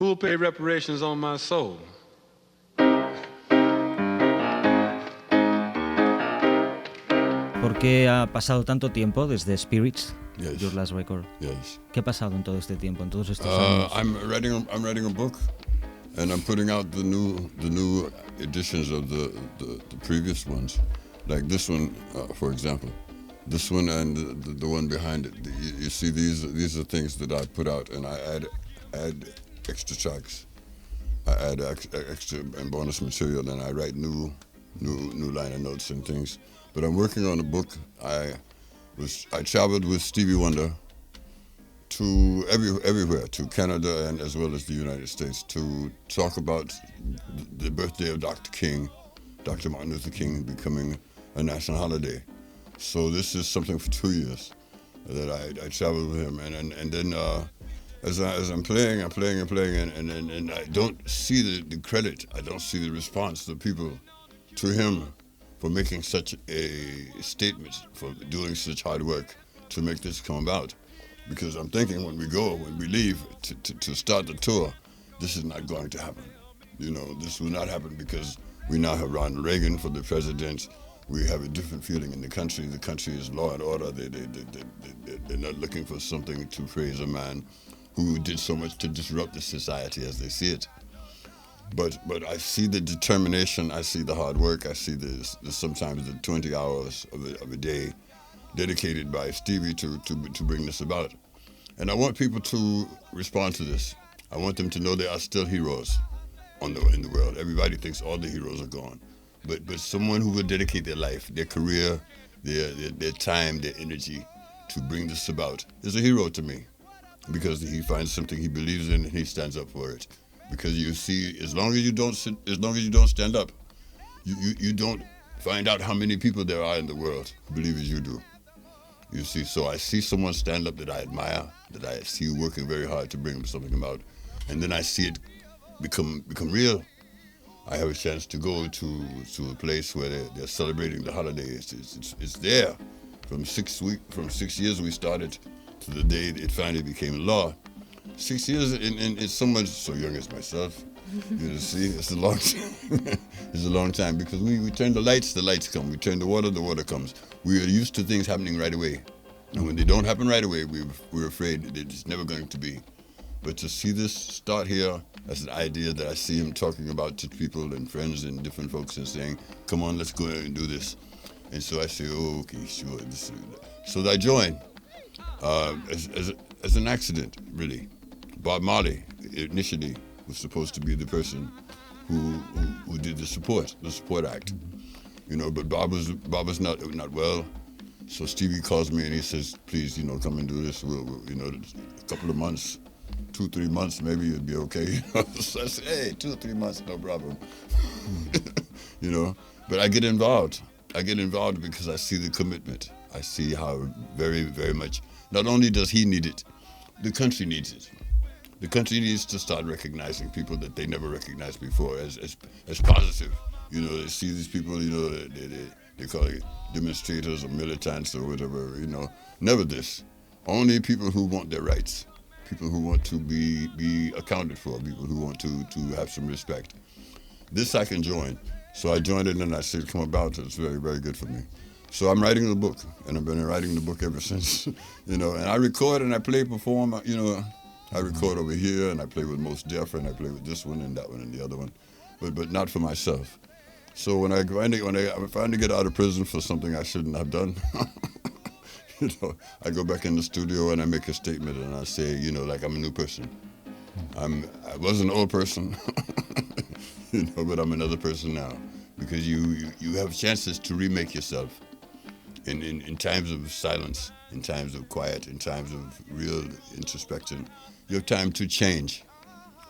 Who will pay reparations on my soul? ¿Por qué ha pasado tanto tiempo desde Spirits, Yes. your last record? Yes. ¿Qué ha pasado en todo este tiempo, en todos estos años? I'm writing a book, and I'm putting out the new editions of the previous ones, like this one, for example. This one and the one behind it. You see, these are things that I put out, and I add extra tracks. I add extra and bonus material, and I write new liner notes and things. But I'm working on a book. I traveled with Stevie Wonder to everywhere, to Canada and as well as the United States, to talk about the birthday of Dr. Martin Luther King becoming a national holiday. So this is something for 2 years that I traveled with him, and then as I'm playing, and I don't see the credit, I don't see the response of people to him for making such a statement, for doing such hard work to make this come about. Because I'm thinking when we leave to start the tour, this is not going to happen. You know, this will not happen because we now have Ronald Reagan for the president. We have a different feeling in the country. The country is law and order. They're not looking for something to praise a man who did so much to disrupt the society as they see it. But I see the determination, I see the hard work, I see the sometimes the 20 hours of a day dedicated by Stevie to bring this about. And I want people to respond to this. I want them to know there are still heroes in the world. Everybody thinks all the heroes are gone. But someone who will dedicate their life, their career, their time, their energy to bring this about is a hero to me, because he finds something he believes in and he stands up for it. Because you see, as long as you don't stand up, you don't find out how many people there are in the world who believe as you do. You see, so I see someone stand up that I admire, that I see working very hard to bring something about, and then I see it become real. I have a chance to go to a place where they're celebrating the holiday. It's there. From 6 years we started to the day it finally became law. 6 years in someone so young as myself, you see, it's a long time. It's a long time, because we turn the lights come. We turn the water comes. We are used to things happening right away. And when they don't happen right away, we're afraid that it's never going to be. But to see this start here as an idea that I see him talking about to people and friends and different folks and saying, come on, let's go and do this. And so I say, oh, okay, sure. So I join as an accident, really. Bob Marley initially was supposed to be the person who did the support act, you know. But Bob was not well, so Stevie calls me and he says, please, you know, come and do this. We'll you know, a couple of months, 2-3 months, maybe it'd be okay. You know? So I said, hey, 2 or 3 months, no problem. You know, but I get involved. Because I see the commitment. I see how very, very much. Not only does he need it, the country needs it. The country needs to start recognizing people that they never recognized before as positive. You know, they see these people, you know, they call it demonstrators or militants or whatever, you know. Never this. Only people who want their rights. People who want to be accounted for. People who want to have some respect. This I can join. So I joined it and I said, come about. It's very, very good for me. So I'm writing the book, and I've been writing the book ever since, you know. And I record and I perform, you know. I record over here, and I play with Most Def, and I play with this one and that one and the other one, but not for myself. So when I finally get out of prison for something I shouldn't have done, you know, I go back in the studio and I make a statement and I say, you know, like I'm a new person. I was an old person, you know, but I'm another person now, because you have chances to remake yourself in times of silence, in times of quiet, in times of real introspection. You have time to change.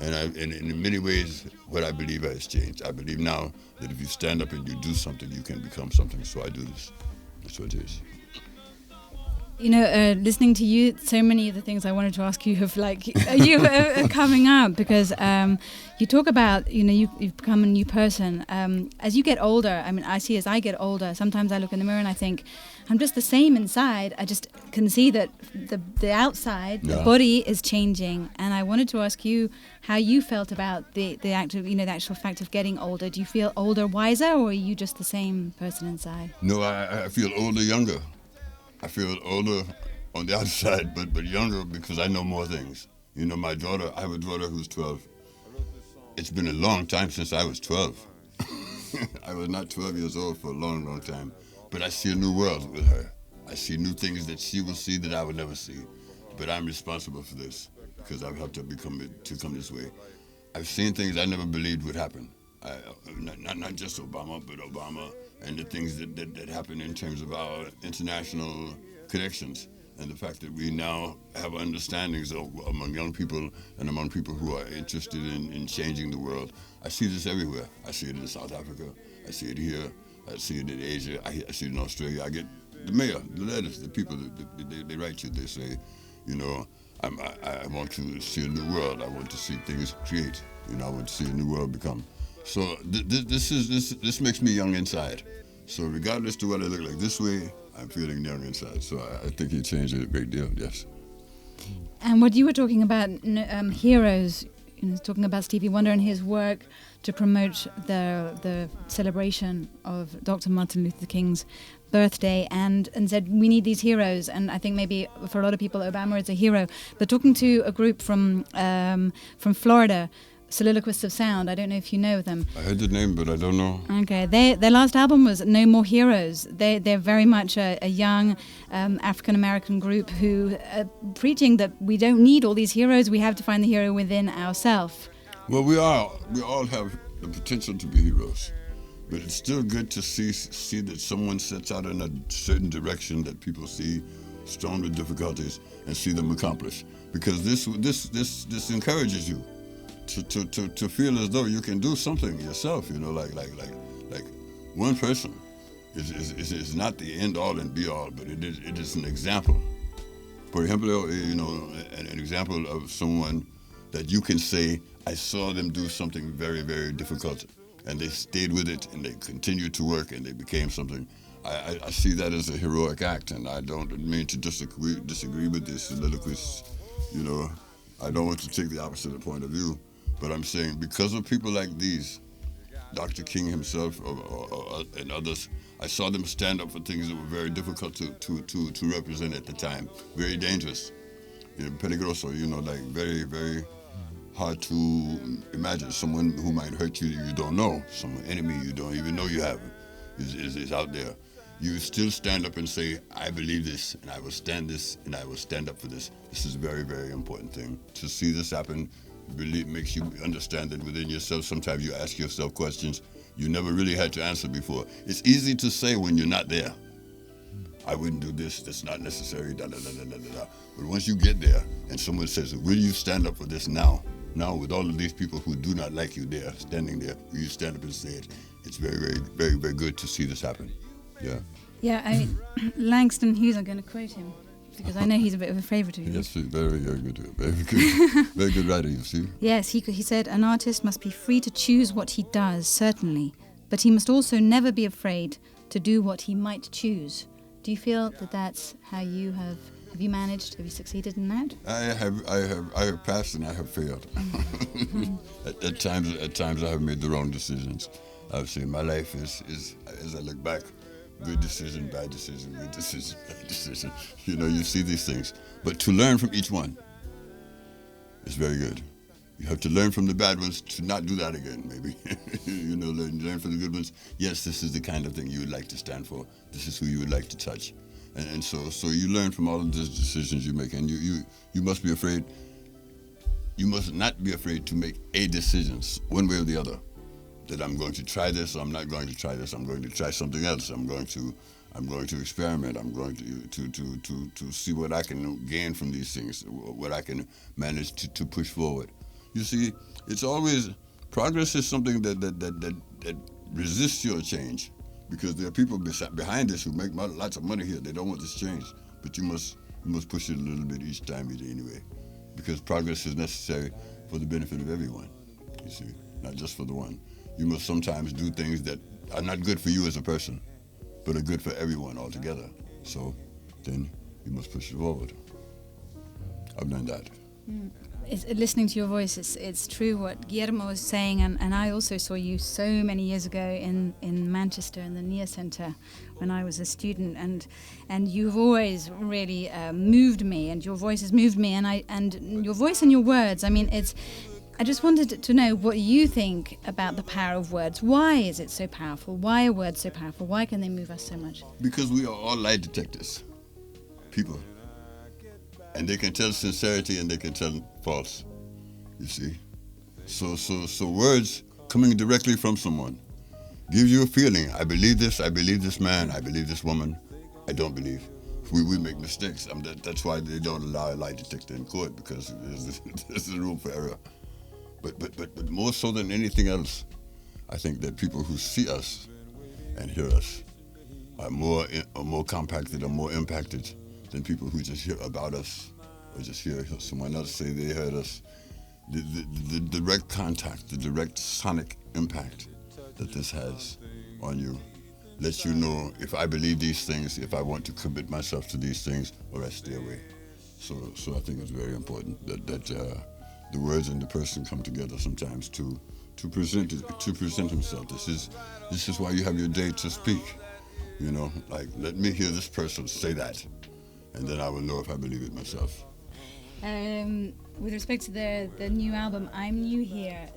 And in many ways, what I believe has changed. I believe now that if you stand up and you do something, you can become something. So I do this. That's what it is. Listening to you, so many of the things I wanted to ask you have are coming up, because you talk about, you've become a new person. As you get older, I see as I get older, sometimes I look in the mirror and I think, I'm just the same inside. I just can see that the outside, the body is changing. And I wanted to ask you how you felt about the actual fact of getting older. Do you feel older, wiser, or are you just the same person inside? No, I feel older, younger. I feel older on the outside, but younger because I know more things. My daughter, I have a daughter who's 12. It's been a long time since I was 12. I was not 12 years old for a long, long time. But I see a new world with her. I see new things that she will see that I will never see. But I'm responsible for this because I've helped her to come this way. I've seen things I never believed would happen. Not just Obama, but Obama and the things that happen in terms of our international connections and the fact that we now have understandings among young people and among people who are interested in changing the world. I see this everywhere. I see it in South Africa. I see it here. I see it in Asia. I see it in Australia. I get the mail, the letters, the people, they write you. They say, I want to see a new world. I want to see things create. I want to see a new world become. So this makes me young inside. So regardless to what I look like this way, I'm feeling young inside. So I think he changed it a great deal, yes. And what you were talking about, heroes, talking about Stevie Wonder and his work to promote the celebration of Dr. Martin Luther King's birthday, and said we need these heroes. And I think maybe for a lot of people, Obama is a hero. But talking to a group from Florida, Soliloquists of Sound. I don't know if you know them. I heard the name, but I don't know. Okay, their last album was No More Heroes. They're very much a young African-American group who are preaching that we don't need all these heroes, we have to find the hero within ourselves. Well, we all have the potential to be heroes, but it's still good to see that someone sets out in a certain direction that people see strewn with difficulties and see them accomplish, because this encourages you to feel as though you can do something yourself. Like one person is not the end all and be all, but it is an example. For example, an example of someone that you can say, I saw them do something very, very difficult, and they stayed with it, and they continued to work, and they became something. I see that as a heroic act, and I don't mean to disagree with this soliloquists. I don't want to take the opposite point of view, but I'm saying because of people like these, Dr. King himself and others, I saw them stand up for things that were very difficult to represent at the time, very dangerous, peligroso, like very, very hard to imagine. Someone who might hurt you that you don't know, some enemy you don't even know you have is out there. You still stand up and say, I believe this, and I will stand this, and I will stand up for this. This is a very, very important thing. To see this happen really makes you understand that within yourself, sometimes you ask yourself questions you never really had to answer before. It's easy to say when you're not there. I wouldn't do this, that's not necessary, da da da da da da. But once you get there and someone says, will you stand up for this now? Now with all of these people who do not like you there, standing there, will you stand up and say it? It's very, very, very, very good to see this happen. Yeah. Yeah, Langston Hughes, I'm going to quote him, because I know he's a bit of a favourite of yours. Yes, he's very, very good. Very good writer, you see. Yes, he said, an artist must be free to choose what he does, certainly, but he must also never be afraid to do what he might choose. Do you feel that that's how you have you managed? Have you succeeded in that? I have passed and I have failed. At times I have made the wrong decisions. I've seen my life is as I look back, good decision, bad decision, good decision, bad decision. You see these things. But to learn from each one is very good. You have to learn from the bad ones to not do that again, maybe. Learn from the good ones. Yes, this is the kind of thing you would like to stand for. This is who you would like to touch. And so you learn from all of these decisions you make. And you must be afraid. You must not be afraid to make a decision, one way or the other. That I'm going to try this, or I'm not going to try this. I'm going to try something else. I'm going to experiment. I'm going to see what I can gain from these things, what I can manage to push forward. You see, it's always, progress is something that resists your change, because there are people behind this who make lots of money here. They don't want this change. but you must push it a little bit each time anyway, because progress is necessary for the benefit of everyone, you see, not just for the one. You must sometimes do things that are not good for you as a person, but are good for everyone altogether. So then you must push it forward. I've learned that. Listening to your voice, it's true what Guillermo was saying, and I also saw you so many years ago in Manchester in the NEAR Centre when I was a student, and you've always really moved me, and your voice has moved me, and your voice and your words. I mean, I just wanted to know what you think about the power of words. Why is it so powerful? Why are words so powerful? Why can they move us so much? Because we are all lie detectors, people. And they can tell sincerity and they can tell false, you see. So words coming directly from someone gives you a feeling. I believe this man, I believe this woman, I don't believe. We make mistakes. That's why they don't allow a lie detector in court, because there's room for error. But more so than anything else, I think that people who see us and hear us are more compacted or more impacted than people who just hear about us or just hear someone else say they heard us. The direct contact, the direct sonic impact that this has on you lets you know if I believe these things, if I want to commit myself to these things, or I stay away. So I think it's very important that the words and the person come together sometimes to present himself. This is why you have your day to speak. You know, like, let me hear this person say that, and then I will know if I believe it myself. With respect to the new album, I'm New Here,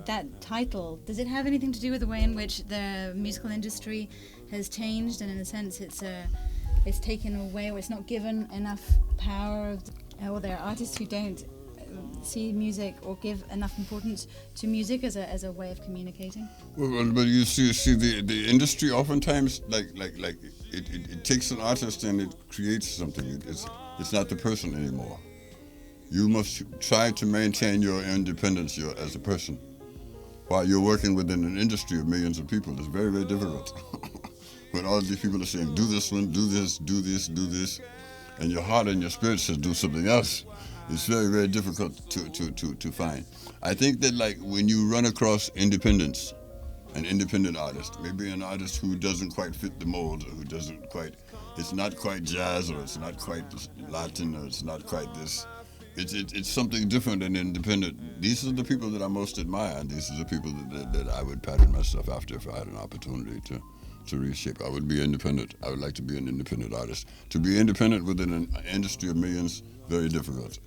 that title, does it have anything to do with the way in which the musical industry has changed, and in a sense it's taken away, or it's not given enough power, or there are artists who don't see music or give enough importance to music as a way of communicating? Well, but you see the industry oftentimes like it takes an artist and it creates something. It's not the person anymore. You must try to maintain your independence as a person while you're working within an industry of millions of people. It's very, very difficult. When all these people are saying, do this one, do this, do this, do this, and your heart and your spirit says do something else, it's very, very difficult to find. I think that, like, when you run across independence, an independent artist, maybe an artist who doesn't quite fit the mold, or who doesn't quite, it's not quite jazz, or it's not quite Latin, or it's not quite this. It's something different and independent. These are the people that I most admire, and these are the people that I would pattern myself after if I had an opportunity to reshape. I would be independent. I would like to be an independent artist. To be independent within an industry of millions, very difficult.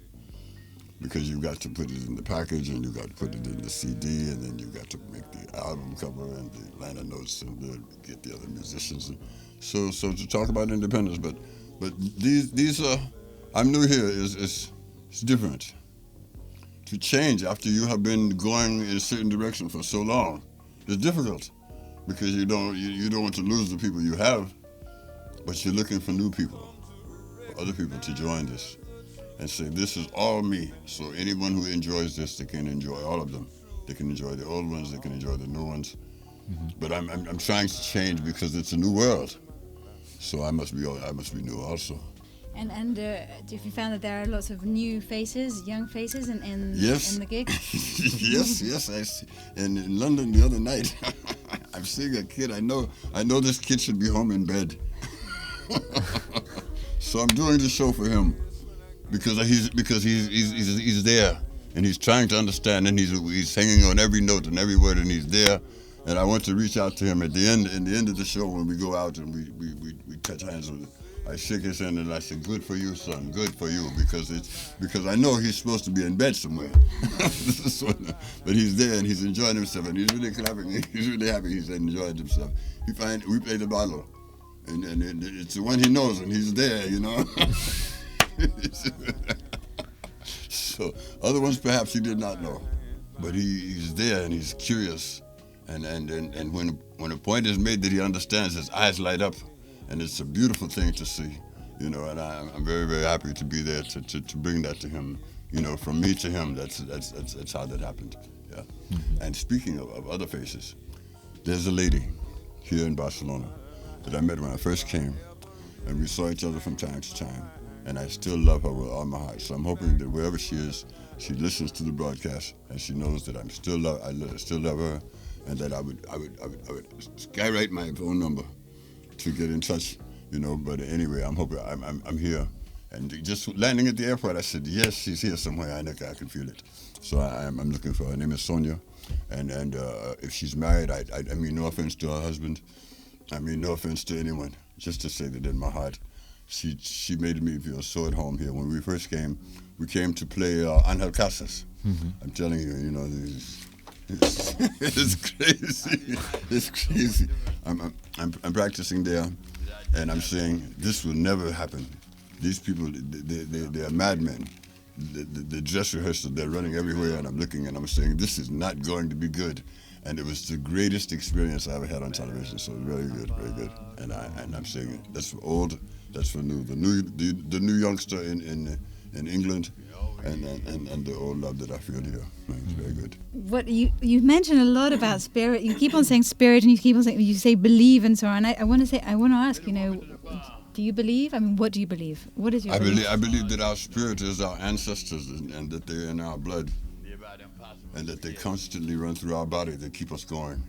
Because you've got to put it in the package, and you've got to put it in the CD, and then you've got to make the album cover and the liner notes and get the other musicians. So to talk about independence, but these are, I'm New Here it's different. To change after you have been going in a certain direction for so long, it's difficult because you don't want to lose the people you have, but you're looking for new people, for other people to join this and say, this is all me. So anyone who enjoys this, they can enjoy all of them. They can enjoy the old ones, they can enjoy the new ones. Mm-hmm. But I'm trying to change because it's a new world. So I must be new also. And if you found that there are lots of new faces, young faces in the gig? yes. I see. And in London the other night, I'm seeing a kid. I know this kid should be home in bed. So I'm doing the show for him because he's there and he's trying to understand, and he's hanging on every note and every word, and he's there. And I want to reach out to him at the end of the show when we go out and we touch hands with him. I shake his hand and I say, "Good for you, son. Good for you," because I know he's supposed to be in bed somewhere. But he's there and he's enjoying himself, and he's really clapping. He's really happy. He's enjoying himself. We play the bottle, and it's the one he knows, and he's there, you know. So other ones perhaps he did not know, but he's there and he's curious, and when a point is made that he understands, his eyes light up. And it's a beautiful thing to see, you know, and I'm very, very happy to be there to bring that to him, you know, from me to him. That's how that happened, yeah. Mm-hmm. And speaking of other faces, there's a lady here in Barcelona that I met when I first came, and we saw each other from time to time. And I still love her with all my heart. So I'm hoping that wherever she is, she listens to the broadcast and she knows that I still love her, and that I would skywrite my phone number to get in touch, you know. But anyway, I'm hoping I'm here. And just landing at the airport, I said, yes, she's here somewhere. I can feel it. So I'm looking for her. Her name is Sonia. And if she's married, I mean no offense to her husband. I mean no offense to anyone. Just to say that in my heart, she made me feel so at home here. When we first came, we came to play Angel Casas. Mm-hmm. I'm telling you, you know, it's crazy. It's crazy. I'm practicing there, and I'm saying this will never happen. These people, they are madmen. The dress rehearsal, they're running everywhere, and I'm looking and I'm saying, this is not going to be good. And it was the greatest experience I ever had on television, so very good, very good. And I'm saying, that's for old, that's for new. The new youngster in England, and the old love that I feel here. It's very good. What you mentioned a lot about spirit. You keep on saying spirit, and you say believe and so on. I want to ask, you know, do you believe? I mean, what do you believe? What is your belief? I believe that our spirit is our ancestors, and that they're in our blood, and that they constantly run through our body. They keep us going,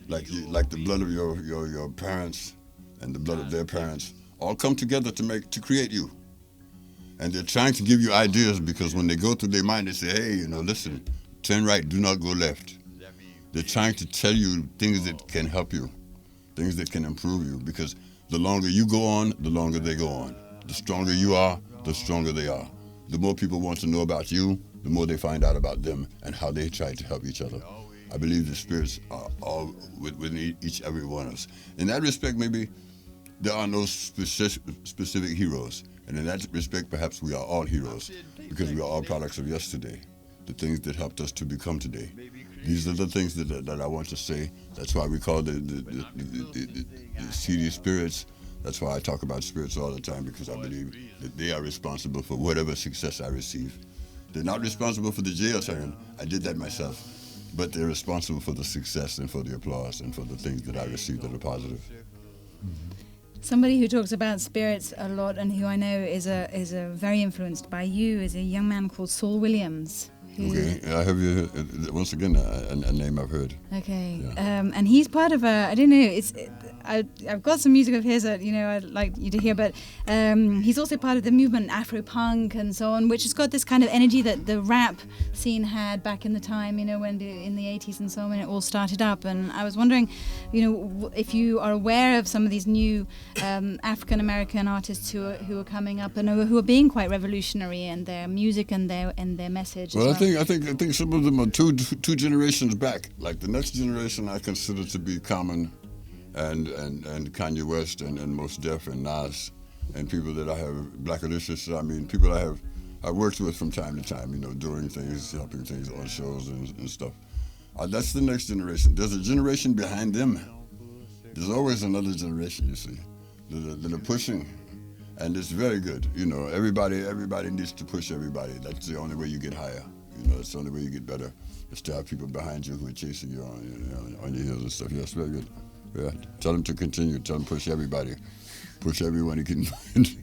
like the blood of your parents and the blood of their parents all come together to create you. And they're trying to give you ideas, because when they go through their mind, they say, hey, you know, listen, turn right, do not go left. They're trying to tell you things that can help you, things that can improve you, because the longer you go on, the longer they go on. The stronger you are, the stronger they are. The more people want to know about you, the more they find out about them and how they try to help each other. I believe the spirits are all within every one of us. In that respect, maybe there are no specific heroes. And in that respect, perhaps we are all heroes, because we are all products of yesterday, the things that helped us to become today. These are the things that I want to say. That's why we call the CD spirits. That's why I talk about spirits all the time, because I believe that they are responsible for whatever success I receive. They're not responsible for the jail term. I did that myself. But they're responsible for the success and for the applause and for the things that I receive that are positive. Somebody who talks about spirits a lot, and who I know is very influenced by you, is a young man called Saul Williams. Okay, I have you once again a name I've heard. Okay, yeah. And he's part of I don't know. I've got some music of his that I'd like you to hear, but he's also part of the movement Afro-punk and so on, which has got this kind of energy that the rap scene had back in the time, when in the 80s and so on, when it all started up. And I was wondering, if you are aware of some of these new African American artists who are coming up and who are being quite revolutionary in their music and their message. Well, I think some of them are two generations back. Like the next generation, I consider to be Common, and Kanye West, and Mos Def, and Nas, and people that I have, Black Alicious. I mean, people I've worked with from time to time. Doing things, helping things on shows and stuff. That's the next generation. There's a generation behind them. There's always another generation, you see, that are pushing. And it's very good, everybody needs to push everybody. That's the only way you get higher. It's the only way you get better. Is to have people behind you who are chasing you on your heels and stuff. Yeah, it's very good. Yeah, tell them to continue. Tell them push everybody. Push everyone you can find.